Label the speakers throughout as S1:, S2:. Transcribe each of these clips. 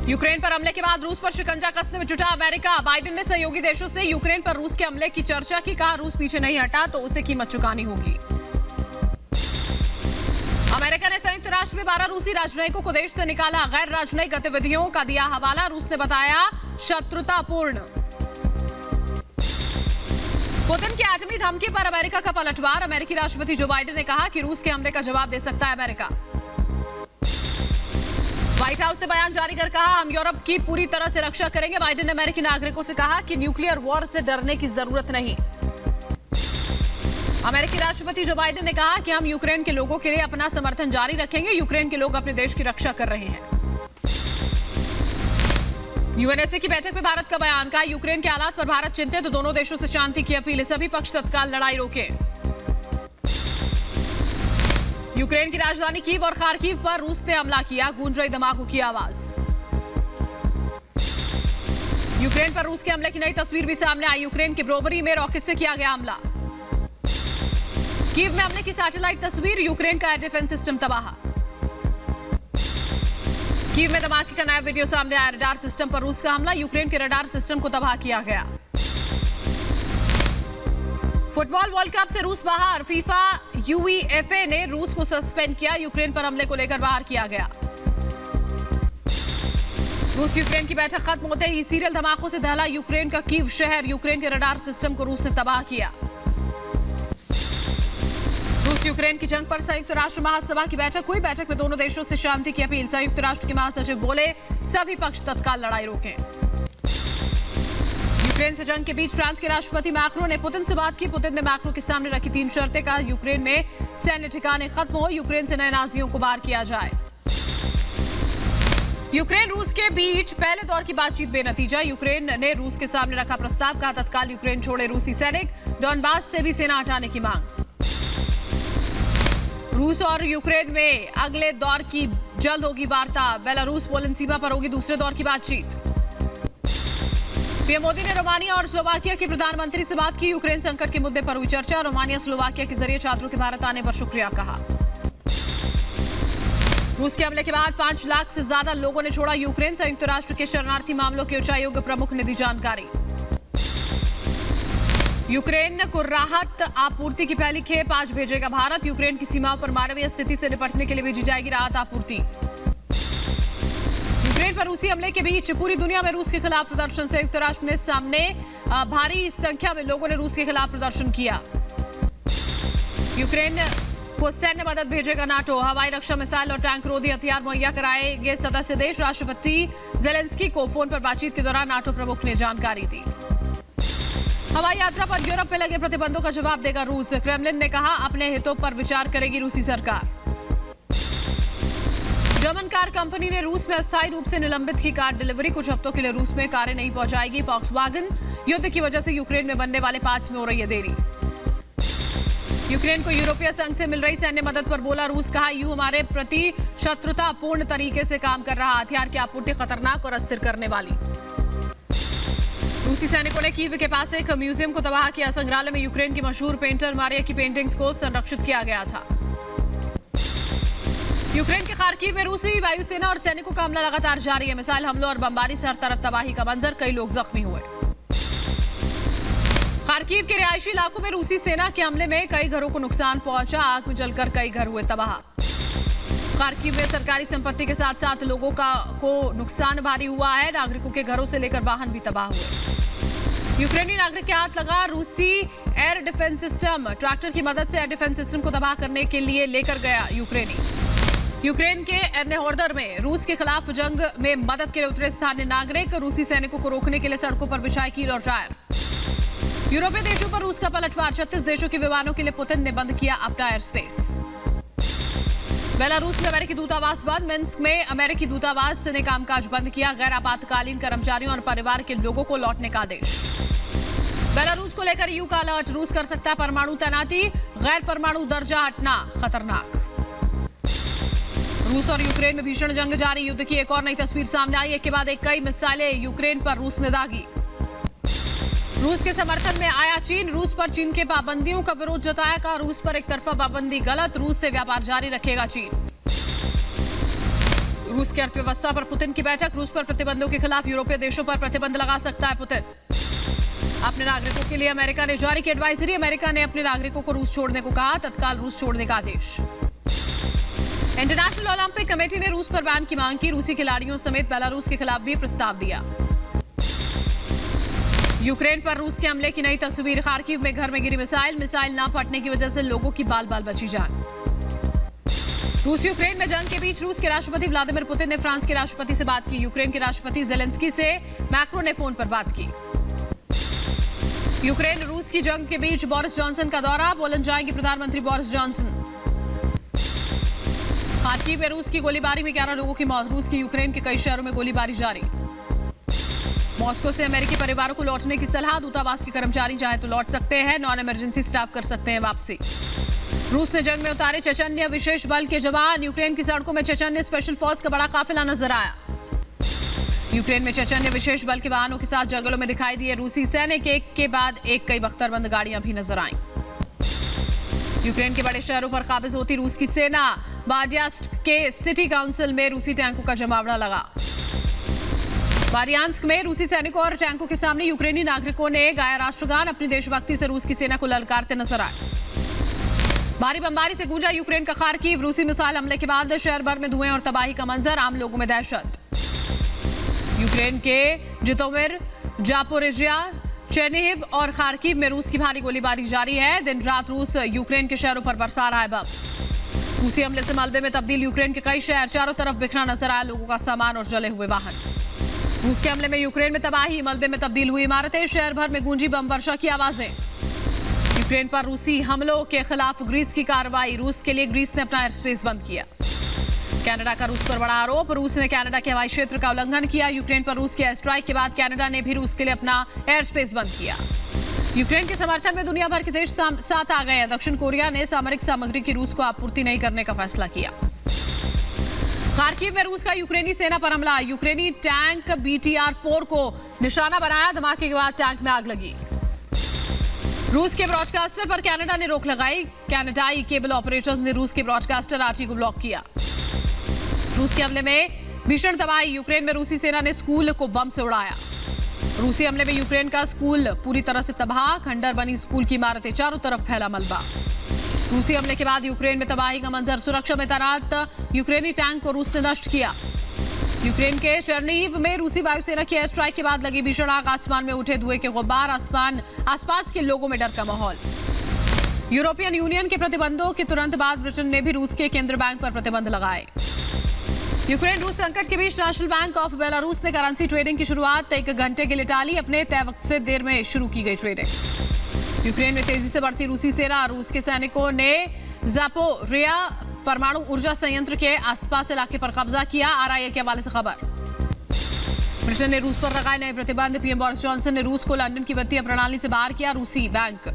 S1: Ukraine पर हमले के बाद रूस पर शिकंजा कसने में जुटा अमेरिका। बाइडेन ने सहयोगी देशों से यूक्रेन पर रूस के हमले की चर्चा की, कहा रूस पीछे नहीं हटा तो उसे कीमत चुकानी होगी। अमेरिका ने संयुक्त राष्ट्र में 12 रूसी राजनयिकों को देश से निकाला। गैर राजनयिक गतिविधियों का दिया हवाला, रूस ने बताया शत्रुतापूर्ण। पुतिन की एटमी धमकी पर अमेरिका का पलटवार। अमेरिकी राष्ट्रपति जो बाइडेन ने कहा कि रूस के हमले का जवाब दे सकता है अमेरिका। व्हाइट हाउस ने बयान जारी कर कहा, हम यूरोप की पूरी तरह से रक्षा करेंगे। बाइडेन ने अमेरिकी नागरिकों से कहा कि न्यूक्लियर वॉर से डरने की जरूरत नहीं। अमेरिकी राष्ट्रपति जो बाइडेन ने कहा कि हम यूक्रेन के लोगों के लिए अपना समर्थन जारी रखेंगे। यूक्रेन के लोग अपने देश की रक्षा कर रहे हैं। यूएनएसए की बैठक में भारत का बयान, कहा यूक्रेन के हालात पर भारत चिंतित, दोनों देशों से शांति की अपील, सभी पक्ष तत्काल लड़ाई रोके। यूक्रेन की राजधानी कीव और खार्किव पर रूस ने हमला किया, गूंज रही धमाकों की आवाज। यूक्रेन पर रूस के हमले की नई तस्वीर भी सामने आई। यूक्रेन के ब्रोवरी में रॉकेट से किया गया हमला। कीव में हमले की सैटेलाइट तस्वीर, यूक्रेन का एयर डिफेंस सिस्टम तबाह। कीव में धमाके का नया वीडियो सामने आया। रडार सिस्टम पर रूस का हमला, यूक्रेन के रडार सिस्टम को तबाह किया गया। फुटबॉल वर्ल्ड कप से रूस बाहर, फीफा यूईएफए ने रूस को सस्पेंड किया। यूक्रेन पर हमले को लेकर बाहर किया गया। रूस यूक्रेन की बैठक खत्म होते ही सीरियल धमाकों से दहला यूक्रेन का कीव शहर। यूक्रेन के रडार सिस्टम को रूस ने तबाह किया। रूस यूक्रेन की जंग पर संयुक्त राष्ट्र महासभा की बैठक हुई। बैठक में दोनों देशों से शांति की अपील। संयुक्त राष्ट्र के महासचिव बोले, सभी पक्ष तत्काल लड़ाई रोकें। यूक्रेन से जंग के बीच फ्रांस के राष्ट्रपति मैक्रो ने पुतिन से बात की। पुतिन ने मैक्रो के सामने रखी 3 शर्तें, कहा यूक्रेन में सैन्य ठिकाने खत्म हो, यूक्रेन से नए नाजियों को बाहर किया जाए। यूक्रेन रूस के बीच पहले दौर की बातचीत बेनतीजा। यूक्रेन ने रूस के सामने रखा प्रस्ताव, कहा तत्काल यूक्रेन छोड़े रूसी सैनिक, डॉनबास से भी सेना हटाने की मांग। रूस और यूक्रेन में अगले दौर की जल्द होगी वार्ता। बेलारूस पोलैंड सीमा पर होगी दूसरे दौर की बातचीत। पीएम मोदी ने रोमानिया और स्लोवाकिया के प्रधानमंत्री से बात की। यूक्रेन संकट के मुद्दे पर हुई चर्चा। रोमानिया स्लोवाकिया के जरिए छात्रों के भारत आने पर शुक्रिया कहा। रूस के हमले के बाद 5 लाख से ज्यादा लोगों ने छोड़ा यूक्रेन। संयुक्त राष्ट्र के शरणार्थी मामलों के उच्चायोग प्रमुख ने दी जानकारी। यूक्रेन को राहत आपूर्ति की पहली खेप आज भेजेगा भारत। यूक्रेन की सीमाओं पर मानवीय स्थिति से निपटने के लिए भेजी जाएगी राहत आपूर्ति। यूक्रेन पर रूसी हमले के बीच पूरी दुनिया में रूस के खिलाफ प्रदर्शन। संयुक्त राष्ट्र ने सामने भारी संख्या में लोगों ने रूस के खिलाफ प्रदर्शन किया। यूक्रेन को सैन्य मदद भेजेगा नाटो। हवाई रक्षा, मिसाइल और टैंक रोधी हथियार मुहैया कराएंगे सदस्य देश। राष्ट्रपति जेलेंस्की को फोन पर बातचीत के दौरान नाटो प्रमुख ने जानकारी दी। हवाई यात्रा पर यूरोप में लगे प्रतिबंधों का जवाब देगा रूस। क्रेमलिन ने कहा, अपने हितों पर विचार करेगी रूसी सरकार। जर्मन कार कंपनी ने रूस में अस्थायी रूप से निलंबित की कार डिलीवरी। कुछ हफ्तों के लिए रूस में कारें नहीं पहुंचाएगी वॉक्सवैगन। युद्ध की वजह से यूक्रेन में बनने वाले पार्ट्स में हो रही है देरी। यूक्रेन को यूरोपीय संघ से मिल रही सैन्य मदद पर बोला रूस, कहा यूं हमारे प्रति शत्रुतापूर्ण तरीके से काम कर रहा। हथियार की आपूर्ति खतरनाक और अस्थिर करने वाली। रूसी सैनिकों ने कीव के पास एक म्यूजियम को तबाह किया। संग्रहालय में यूक्रेन की मशहूर पेंटर मारिया की पेंटिंग्स को संरक्षित किया गया था। यूक्रेन के खार्किव में रूसी वायुसेना और सैनिकों का हमला लगातार जारी है। मिसाइल हमलों और बमबारी से हर तरफ तबाही का मंजर, कई लोग जख्मी हुए। खार्किव के रिहायशी इलाकों में रूसी सेना के हमले में कई घरों को नुकसान पहुंचा। आग में जलकर कई घर हुए तबाह। खार्किव में सरकारी संपत्ति के साथ साथ लोगों को नुकसान भारी हुआ है। नागरिकों के घरों से लेकर वाहन भी तबाह हुए। यूक्रेनी नागरिक के हाथ लगा रूसी एयर डिफेंस सिस्टम। ट्रैक्टर की मदद से एयर डिफेंस सिस्टम को तबाह करने के लिए लेकर गया यूक्रेनी। यूक्रेन के एर्नेहोर्दर में रूस के खिलाफ जंग में मदद के लिए उतरे स्थानीय नागरिक। रूसी सैनिकों को रोकने के लिए सड़कों पर बिछाए कील और टायर। यूरोपीय देशों पर रूस का पलटवार। 36 देशों के विमानों के लिए पुतिन ने बंद किया अपना एयर स्पेस। बेलारूस में अमेरिकी दूतावास बंद। मिन्स्क में अमेरिकी दूतावास ने कामकाज बंद किया। गैर आपातकालीन कर्मचारियों और परिवार के लोगों को लौटने का आदेश। बेलारूस को लेकर यूं का अलर्ट, रूस कर सकता है परमाणु तैनाती। गैर परमाणु दर्जा हटना खतरनाक। रूस और यूक्रेन में भीषण जंग जारी। युद्ध की एक और नई तस्वीर सामने आई। एक के बाद एक कई मिसाइलें यूक्रेन पर रूस ने दागी। रूस के समर्थन में आया चीन। रूस पर चीन के पाबंदियों का विरोध जताया। कहा रूस पर एक तरफा पाबंदी गलत, रूस से व्यापार जारी रखेगा चीन। रूस की अर्थव्यवस्था पर पुतिन की बैठक। रूस पर प्रतिबंधों के खिलाफ यूरोपीय देशों पर प्रतिबंध लगा सकता है पुतिन। अपने नागरिकों के लिए अमेरिका ने जारी की एडवाइजरी। अमेरिका ने अपने नागरिकों को रूस छोड़ने को कहा। तत्काल रूस छोड़ने का आदेश। इंटरनेशनल ओलंपिक कमेटी ने रूस पर बैन की मांग की। रूसी खिलाड़ियों समेत बेलारूस के खिलाफ भी प्रस्ताव दिया। यूक्रेन पर रूस के हमले की नई तस्वीर। खार्किव में घर में गिरी मिसाइल ना फटने की वजह से लोगों की बाल बाल बची जान। रूस यूक्रेन में जंग के बीच रूस के राष्ट्रपति व्लादिमीर पुतिन ने फ्रांस के राष्ट्रपति से बात की। यूक्रेन के राष्ट्रपति जेलेंस्की से मैक्रो ने फोन पर बात की। यूक्रेन रूस की जंग के बीच बोरिस जॉनसन का दौरा। पोलैंड जाएंगे प्रधानमंत्री बोरिस जॉनसन। खार्किव में रूस की गोलीबारी में 11 लोगों की मौत। रूस की यूक्रेन के कई शहरों में गोलीबारी जारी। मॉस्को से अमेरिकी परिवारों को लौटने की सलाह। दूतावास के कर्मचारी चाहे तो लौट सकते हैं, नॉन इमरजेंसी स्टाफ कर सकते हैं वापसी। रूस ने जंग में उतारे चेचन्य विशेष बल के जवान। यूक्रेन की सड़कों में चेचन्य स्पेशल फोर्स का बड़ा काफिला नजर आया। यूक्रेन में चेचन्य विशेष बल के वाहनों के साथ जंगलों में दिखाई दिए रूसी सैनिक। एक के बाद एक कई बख्तरबंद गाड़ियां भी नजर आईं। यूक्रेन के बड़े शहरों पर काबिज होती रूस की सेना। बार्डियास्क के सिटी काउंसिल में रूसी टैंकों का जमावड़ा लगा। बारियांस्क में रूसी सैनिकों और टैंकों के सामने यूक्रेनी नागरिकों ने गाया राष्ट्रगान। अपनी देशभक्ति से रूस की सेना को ललकारते नजर आए। भारी बमबारी से गूंजा यूक्रेन का खार्किव। रूसी मिसाइल हमले के बाद शहर भर में धुएं और तबाही का मंजर। आम लोगों में दहशत। यूक्रेन के जितोमिर, जापोरिजिया, चेर्निहिव और खार्किव में रूस की भारी गोलीबारी जारी है। दिन रात रूस यूक्रेन के शहरों पर बरसा रहा है बम। रूसी हमले से मलबे में तब्दील यूक्रेन के कई शहर। चारों तरफ बिखरा नजर आया लोगों का सामान और जले हुए वाहन। रूस के हमले में यूक्रेन में तबाही। मलबे में तब्दील हुई इमारतें। शहर भर में गूंजी बम वर्षा की आवाजें। यूक्रेन पर रूसी हमलों के खिलाफ ग्रीस की कार्रवाई। रूस के लिए ग्रीस ने अपना एयर स्पेस बंद किया। कनाडा का रूस पर बड़ा आरोप। रूस ने कनाडा के हवाई क्षेत्र का उल्लंघन किया। यूक्रेन पर रूस के एयर स्ट्राइक के बाद कनाडा ने भी रूस के लिए अपना एयर स्पेस बंद किया। यूक्रेन के समर्थन में दुनिया भर के देश साथ आ गए हैं। दक्षिण कोरिया ने सामरिक सामग्री की रूस को आपूर्ति नहीं करने का फैसला किया। खार्किव में रूस का यूक्रेनी सेना पर हमला। यूक्रेनी टैंक BTR-4 को निशाना बनाया। धमाके के बाद टैंक में आग लगी। रूस के ब्रॉडकास्टर पर कनाडा ने रोक लगाई। कनाडाई केबल ऑपरेटर्स ने रूस के ब्रॉडकास्टर RT को ब्लॉक किया। रूस के हमले में भीषण तबाही। यूक्रेन में रूसी सेना ने स्कूल को बम से उड़ाया। रूसी हमले में यूक्रेन का स्कूल पूरी तरह से तबाह। खंडर बनी स्कूल की इमारतें। चारों तरफ फैला मलबा। रूसी हमले के बाद यूक्रेन में तबाही का मंजर। सुरक्षा में तैनात यूक्रेनी टैंक को रूस ने नष्ट किया। यूक्रेन के चेर्निहिव में रूसी वायुसेना की एयर स्ट्राइक के बाद लगी भीषण आग। आसमान में उठे धुएं के गुब्बार। आसपास के लोगों में डर का माहौल। यूरोपियन यूनियन के प्रतिबंधों के तुरंत बाद ब्रिटेन ने भी रूस के केंद्रीय बैंक पर प्रतिबंध लगाए। यूक्रेन रूस संकट के बीच नेशनल बैंक ऑफ बेलारूस ने करेंसी ट्रेडिंग की शुरुआत 1 घंटे के लिए टाली। अपने तय वक्त से देर में शुरू की गई ट्रेडिंग। यूक्रेन में तेजी से बढ़ती रूसी सेना। रूस के सैनिकों ने ज़ापोरिया परमाणु ऊर्जा संयंत्र के आसपास इलाके पर कब्जा किया। RIA के हवाले से खबर। ब्रिटेन ने रूस पर लगाए नए प्रतिबंध। PM बोरिस जॉनसन ने रूस को लंदन की वित्तीय प्रणाली से बाहर किया। रूसी बैंक।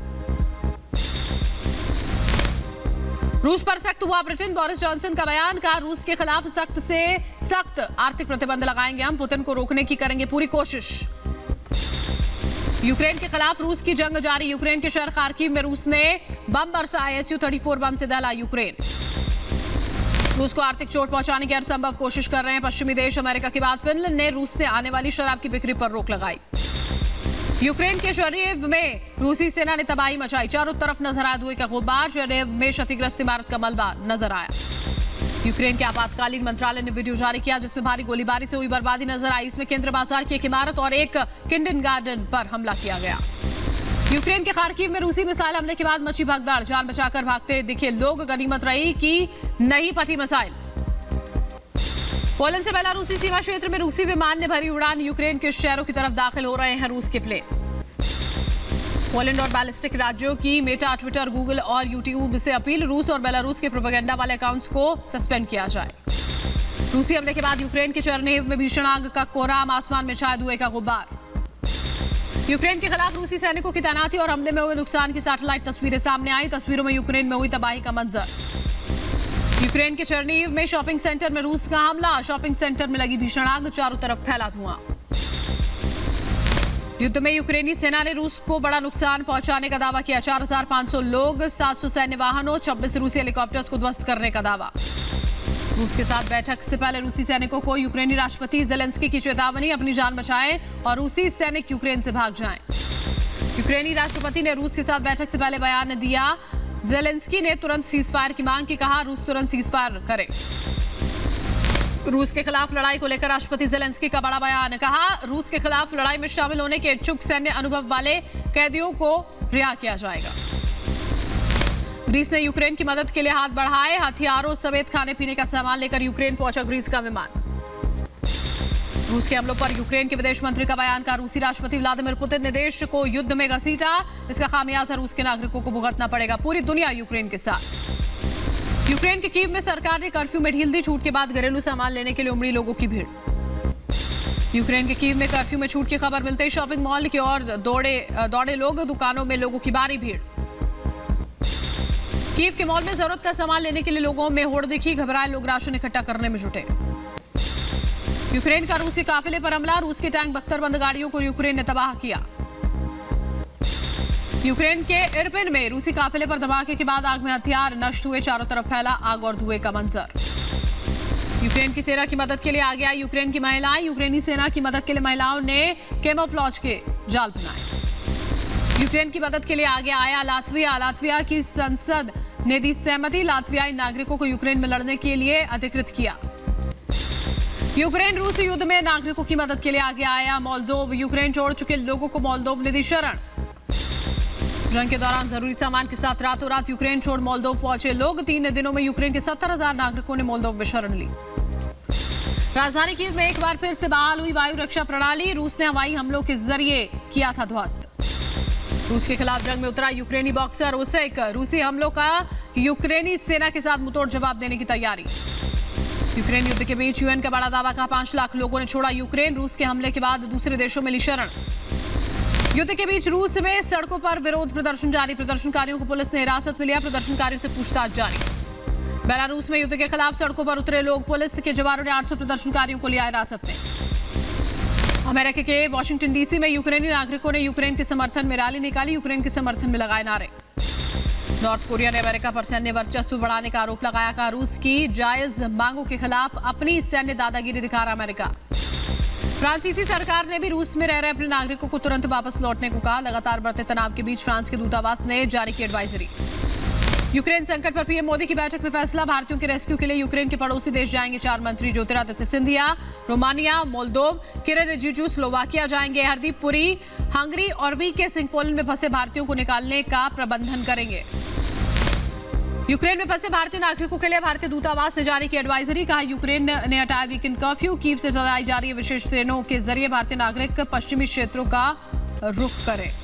S1: रूस पर सख्त हुआ ब्रिटेन। बोरिस जॉनसन का बयान। कहा रूस के खिलाफ सख्त से सख्त आर्थिक प्रतिबंध लगाएंगे हम। पुतिन को रोकने की करेंगे पूरी कोशिश। यूक्रेन के खिलाफ रूस की जंग जारी। यूक्रेन के शहर खार्किव में रूस ने बम बरसाए। Su-34 बम से दहला यूक्रेन। रूस को आर्थिक चोट पहुंचाने की हर संभव कोशिश कर रहे हैं पश्चिमी देश। अमेरिका के बाद फिनलैंड ने रूस से आने वाली शराब की बिक्री पर रोक लगाई। यूक्रेन के चेर्निहिव में रूसी सेना ने तबाही मचाई। चारों तरफ नजर आया धुएं का गुब्बार। चेर्निहिव में क्षतिग्रस्त इमारत का मलबा नजर आया। यूक्रेन के आपातकालीन मंत्रालय ने वीडियो जारी किया जिसमें भारी गोलीबारी से हुई बर्बादी नजर आई। इसमें केंद्र बाजार की एक इमारत और एक किंडरगार्टन पर हमला किया गया। यूक्रेन के खार्किव में रूसी मिसाइल हमले के बाद मची भगदड़। जान बचाकर भागते दिखे लोग। गनीमत रही कि नहीं फटी मिसाइल। पोलैंड से बेलारूसी सीमा क्षेत्र में रूसी विमान ने भरी उड़ान। यूक्रेन के शहरों की तरफ दाखिल हो रहे हैं रूस के प्लेन। पोलैंड और बैलिस्टिक राज्यों की मेटा, ट्विटर, गूगल और यूट्यूब से अपील। रूस और बेलारूस के प्रोपेगेंडा वाले अकाउंट्स को सस्पेंड किया जाए। रूसी हमले के बाद यूक्रेन के चेर्निहिव में भीषण आग का कोहराम। आसमान में छाया धुएं का गुब्बार। यूक्रेन के खिलाफ रूसी सैनिकों की तैनाती और हमले में हुए नुकसान की सैटेलाइट तस्वीरें सामने आई। तस्वीरों में यूक्रेन में हुई तबाही का मंजर। यूक्रेन के चेर्निहिव में शॉपिंग सेंटर में रूस का हमला। शॉपिंग सेंटर में लगी भीषण आग। चारों तरफ फैला धुआं। युद्ध में यूक्रेनी सेना ने रूस को बड़ा नुकसान पहुंचाने का दावा किया। 4500 लोग, 700 सैन्य वाहनों, 26 रूसी हेलीकॉप्टर्स को ध्वस्त करने का दावा। रूस के साथ बैठक से पहले रूसी सैनिकों को यूक्रेनी राष्ट्रपति जेलेंस्की की चेतावनी, अपनी जान बचाएं और रूसी सैनिक यूक्रेन से भाग जाएं। यूक्रेनी राष्ट्रपति ने रूस के साथ बैठक से पहले बयान दिया। जेलेंस्की ने तुरंत सीजफायर की मांग की, कहा रूस तुरंत सीजफायर करे। रूस के खिलाफ लड़ाई को लेकर राष्ट्रपति जेलेंस्की का बड़ा बयान, कहा रूस के खिलाफ लड़ाई में शामिल होने के इच्छुक सैन्य अनुभव वाले कैदियों को रिहा किया जाएगा। ग्रीस ने यूक्रेन की मदद के लिए हाथ बढ़ाए, हथियारों समेत खाने पीने का सामान लेकर यूक्रेन पहुंचा ग्रीस का विमान। रूस के हमलों पर यूक्रेन के विदेश मंत्री का बयान, का रूसी राष्ट्रपति व्लादिमीर पुतिन ने देश को युद्ध में घसीटा, इसका खामियाजा रूस के नागरिकों को भुगतना पड़ेगा। पूरी दुनिया यूक्रेन के साथ। यूक्रेन के कीव में सरकार ने कर्फ्यू में ढील दी, छूट के बाद घरेलू सामान लेने के लिए उमड़ी लोगों की भीड़। यूक्रेन के कीव में कर्फ्यू में छूट की खबर मिलते ही शॉपिंग मॉल की ओर दौड़े लोग, दुकानों में लोगों की भारी भीड़। कीव के मॉल में जरूरत का सामान लेने के लिए लोगों में होड़ दिखी, घबराए लोग राशन इकट्ठा करने में जुटे। यूक्रेन का रूस के काफिले पर हमला, रूस के टैंक बख्तरबंद गाड़ियों को यूक्रेन ने तबाह किया। यूक्रेन के इरपिन में रूसी काफिले पर धमाके के बाद आग में हथियार नष्ट हुए, चारों तरफ फैला आग और धुएं का मंजर। यूक्रेन की सेना की मदद के लिए आगे आई यूक्रेन की महिलाएं, यूक्रेनी सेना की मदद के लिए महिलाओं ने कैमोफ्लेज के जाल बनाए। यूक्रेन की मदद के लिए आगे आया लातविया, लातविया की संसद ने दी सहमति, लातवियाई नागरिकों को यूक्रेन में लड़ने के लिए अधिकृत किया। यूक्रेन रूस युद्ध में नागरिकों की मदद के लिए आगे आया मोल्दोव, यूक्रेन छोड़ चुके लोगों को मोल्दोव ने दी शरण। जंग के दौरान जरूरी सामान के साथ रातों रात यूक्रेन छोड़ मोल्दोव पहुंचे लोग, 3 दिनों में यूक्रेन के 70,000 नागरिकों ने मोल्दोव में शरण ली। राजधानी कीव में एक बार फिर से बहाल हुई वायु रक्षा प्रणाली, रूस ने हवाई हमलों के जरिए किया था ध्वस्त। रूस के खिलाफ जंग में उतरा यूक्रेनी बॉक्सर उसेक, रूसी हमलों का यूक्रेनी सेना के साथ मुंहतोड़ जवाब देने की तैयारी। यूक्रेन युद्ध के बीच यूएन का बड़ा दावा, का 5 लाख लोगों ने छोड़ा यूक्रेन, रूस के हमले के बाद दूसरे देशों में ली शरण। युद्ध के बीच रूस में सड़कों पर विरोध प्रदर्शन जारी, प्रदर्शनकारियों को पुलिस ने हिरासत में लिया, प्रदर्शनकारियों से पूछताछ जारी। बेलारूस में युद्ध के खिलाफ सड़कों पर उतरे लोग, पुलिस के जवानों ने 800 प्रदर्शनकारियों को लिया हिरासत में। अमेरिका के वॉशिंगटन डीसी में यूक्रेनी नागरिकों ने यूक्रेन के समर्थन में रैली निकाली, यूक्रेन के समर्थन में लगाए नारे। नॉर्थ कोरिया ने अमेरिका पर सैन्य वर्चस्व बढ़ाने का आरोप लगाया, का रूस की जायज मांगों के खिलाफ अपनी सैन्य दादागिरी दिखा रहा अमेरिका। फ्रांसीसी सरकार ने भी रूस में रह रहे अपने नागरिकों को तुरंत वापस लौटने को कहा, लगातार बढ़ते तनाव के बीच फ्रांस के दूतावास ने जारी की एडवाइजरी। यूक्रेन संकट पर पीएम मोदी की बैठक में फैसला, भारतीयों के रेस्क्यू के लिए यूक्रेन के पड़ोसी देश जाएंगे 4 मंत्री, ज्योतिरादित्य सिंधिया रोमानिया, मोल्दोव, किरण रिजिजू स्लोवाकिया जाएंगे, हरदीप पुरी हंगरी और वीके सिंह पोलैंड में फंसे भारतीयों को निकालने का प्रबंधन करेंगे। यूक्रेन में फंसे भारतीय नागरिकों के लिए भारतीय दूतावास ने जारी की एडवाइजरी, कहा यूक्रेन ने हटाया वीकेंड कर्फ्यू, कीव से चलाई जा रही विशेष ट्रेनों के जरिए भारतीय नागरिक पश्चिमी क्षेत्रों का रुख करें।